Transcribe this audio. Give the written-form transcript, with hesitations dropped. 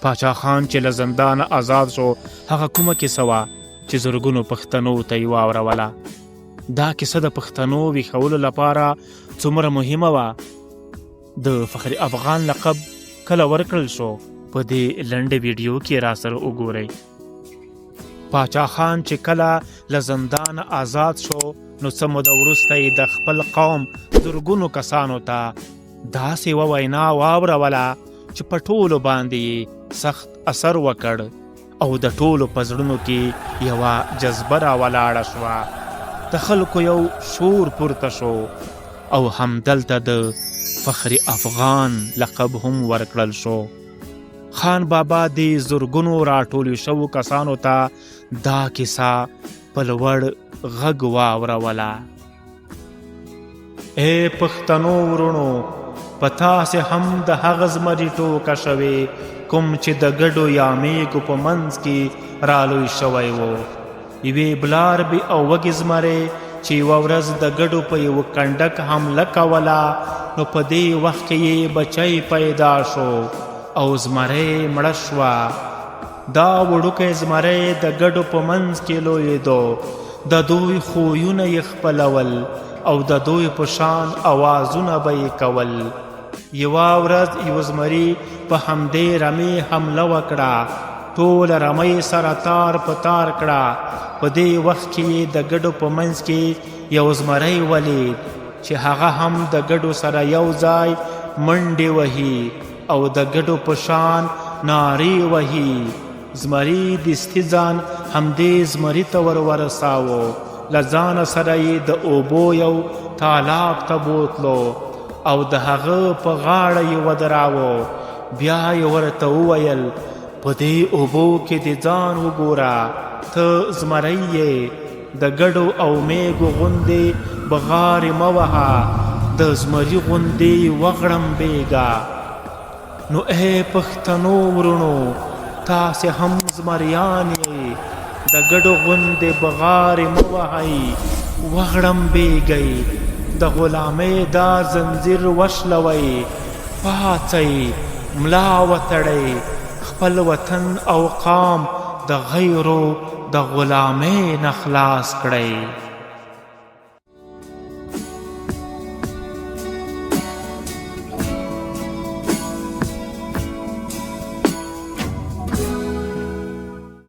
پاچا خان چې له زندانه آزاد شو هغه کومه کیسه وه چې زرګونو پښتنو ته یې واوروله. دا کیسه د پښتنو ویښولو لپاره څومره مهمه وه. د فخر افغان لقب کله ورکړل شو په دې لنډه ویډیو کې را سره وګورئ. پاچا خان چې کله له زندانه آزاد شو نو څه موده وروسته یې د خپل قوم زرګونو کسانو ته داسې یوه وینا واوروله چې په ټولو باندې سخت اثر وکړ او د ټولو په زړونو کې یوه جذبه راولاړه شوه. د خلکو یو شور پورته شو او همدلته د فخر افغان لقب هم ورکړل شو. خان بابا د زرګونو راټولو شوو کسانو ته دا کیسه په لوړ غږ واوروله. ای پښتنو ورونو، په تاسې هم د هغه زمري ټوکه شوې کوم چې د ګډو یا میږو په منځ کې رالوی شوی و. یوې بلاربې او وږې زمرې چې یوه ورځ د ګډو په یوه کنډک حمله کوله نو په دې وخت کې یې بچی پیدا شو او زمری مړه شوه. دا وړوکی زمری د ګډو په منځ کې لویېدو، د دوی خویونه یې خپلول او د دوی په شان اوازونه به یې کول. یوه ورځ یو زمري په همدې رمې حمله وکړه، ټوله رمۍ سره تار په تار کړه. په دې وخت کې یې د ګډو په منځ کې یو زمری ولید چې هغه هم د ګډو سره یو ځای منډې وهي او د ګډو په شان نارې وهي. زمري دستي ځان همدې زمري ته ورساوه. له ځانه سره یې د اوبو یو تالاب ته بوتلو او د هغه په غاړه یې ودراوه. بیا یې ورته وویل په دې اوبو کې دې ځان وګوره، ته زمری یې، د ګډو او میږو غوندې بغارې مه وهه، د زمري غوندې وغړمبېږه. نو ای پښتنو ورونو، تاسې هم زمریان یې، د ګډو غوندې بغارې مه وهئ، وغړمبېږئ، د غلامۍ دا زنځیر وشلوئ، پاڅئ، ملا وتړئ، خپل وطن او قام د غیرو د غلامۍ نه خلاص کړئ.